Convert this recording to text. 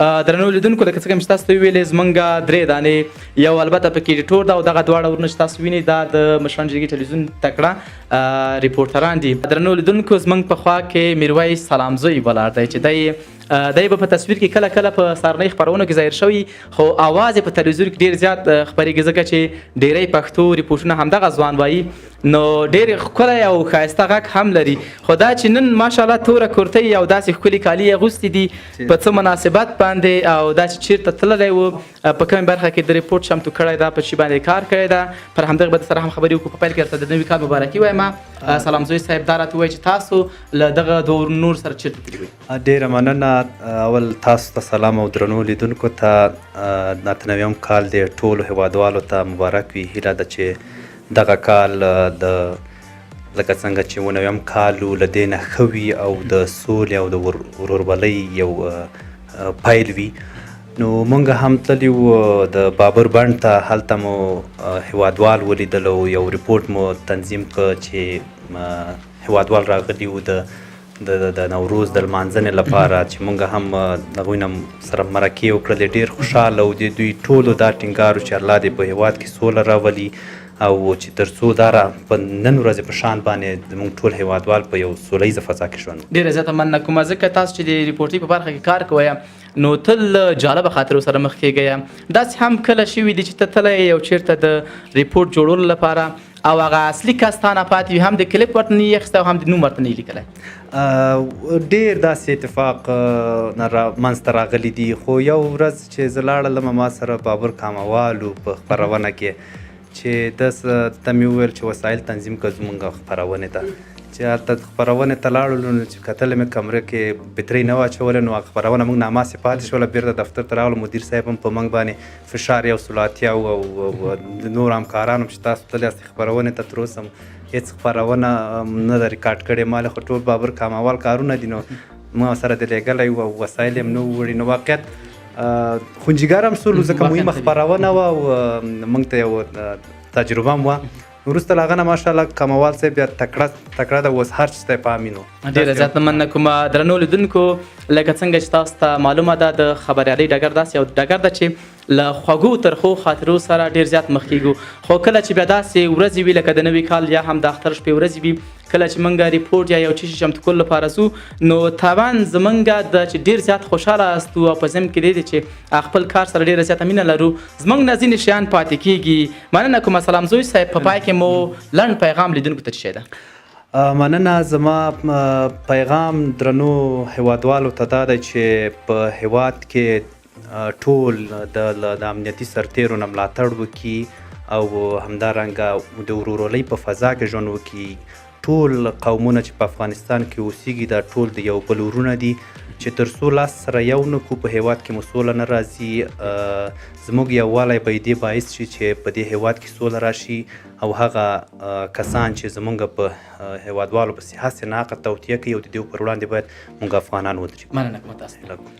درنو لیدونکو لکه څنګه چې تاسو ته ویلې زمونږ 3 دانې یو البته پکې ایډیټور ده او دغه دواړه ورونه چې تاسو وینئ دا د مشران جرګې ټلویزیون تکړه ریپورټران دي. درنو لیدونکو زمونږ په خوا کې میرویس سلام زوی ولاړ دی چې دی به په تصویر کې کله کله په سهارنۍ خپرونو کې ظاهر شوی خو اواز یې په تلویزیون کې ډېر زیات خپرېږي ځکه چې ډېری پښتو ریپورټونه همدغه ځوان وایي نو ډېر ښکلی او ښایسته غږ هم لري. خو دا چې نن ماشاءالله توره کورتۍ او داسې ښکلي کالي یې اغوستي دي په څه مناسبت باندې او دا چې چېرته تللی و په کومې برخه کې د ریپورټ چمتو کړی ده په شي باندې کار کړی ده پر همدغه به درسره هم خبرې وکړو. په پیل کې درته د نوي کال مبارکي وایم. سلام زوی صاحب دا راته ووایي چې تاسو له دغه نور سره چېرته تللي وئ؟ ډېره مننه. اول تاسو ته سلام او درنو لیدونکو ته ناته نویم کال د ټولو هیوادوالو ته مبارک وي. هیله ده چې دغه کال د لکه څنګه چې نویم کال له دې نه ښه وي او د سولې او د ورورولۍ یو پیل وي. نو موږ هم تللي وو د بابر بڼ ته، هلته مو هیوادوال ولیدل او یو ریپورټ مو تنظیم کړ چې هیوادوال راغلي وو د نوروز د لمانځنې لپاره چې موږ هم هغوی نه سره مرکې وکړلې. ډېر خوشحاله او د دوی ټولو دا ټینګار چې الله دې په هیواد کې سوله راولي او چې تر څو دا په نن ورځې په شان باندې زموږ ټول هیوادوال په یو سوله ییزه فضا کې ژوند. ډېره زیاته مننه کومه ځکه تاسو چې د ریپورټرۍ په برخه کې کار کوئ نو تل جالبه خاطرو سره مخ کېږئ. داسې هم کله شوي دي چې ته تللی یو چېرته د ریپورټ جوړولو لپاره او هغه اصلي کس تا نه پاتې وي، هم د کلیپ ورته نه یې اخیستی او هم د نوم ورته نه یې لیکلی؟ ډېر داسې اتفاق منځته راغلی دي. خو یو ورځ چې زه لاړلم ما سره بابر کاموالو په خپرونه کې چې ته مې وویل چې وسایل تنظیم کړه زموږ خپرونې ته. چې هلته خپرونې ته لاړلو نو چې کتلې مې کمره کې بطرۍ نه وه اچولې نو هغه خپرونه موږ ناماسې پاتې شوله. بېرته دفتر ته راغلو، مدیر صاحب هم په موږ باندې فشار 180 او د نور همکارانو چې تاسو تللی یاستئ خپرونې ته تر اوسه هېڅ خپرونه نه ده ریکارډ کړې. ما خو ټول بابر کاموال کارونه دي نو ما سره د لیږلی وو او وسایل یې هم نه وړي. نو واقعیت خونجګار هم سولو ځکه مهمه خپرونه وه او موږ ته یو تجربه هم وه. وروسته له هغه نه ماشاءالله کاموال صاحب بیا تکړه ده، اوس هر څه ته په امین و. ډېره زیاته مننه کوم. درنو لیدونکو لکه څنګه چې تاسو ته معلومه ده د خبریالۍ ډګر داسې یو ډګر ده چې له خوږو ترخو خاطرو سره ډېر زیات مخ کېږو. خو کله چې بیا داسې ورځې وي لکه د نوي کال یا هم د اختر شپې ورځې وي، کله چې موږ ریپورټ یا یو څه شي چمتو کولو لپاره ځو نو طبعا زموږ د چې ډېر زیات خوشحاله یاستو او په ضمن کې دی چې خپل کار سره ډېره زیاته مینه لرو. زموږ نه ځینې شیان پاتې کېږي. مننه کومه سلام زوی صاحب. په پای کې مو لنډ پیغام لیدونکو ته څه شی ده؟ مننه. زما پیغام درنو هیوادوالو ته دا دی چې په هیواد کې ټول د امنیتي سرتیرو نه ملاتړ وکړي او همدارنګه د ورورولۍ په فضا کې ژوند وکړي. ټول قومونه چې په افغانستان کې اوسیږي دا ټول د یو بل ورونه دي چې تر څو لاس سره یو نه کړو په هیواد کې مو سوله نه راځي. زموږ یووالی به دې باعث شي چې په دې هیواد کې سوله راشي او هغه کسان چې زموږ په هیوادوالو پسې هسې ناحقه توطیه کوي او د دې پر وړاندې باید موږ افغانان ودرېږو. مننه کوم تاسو ته.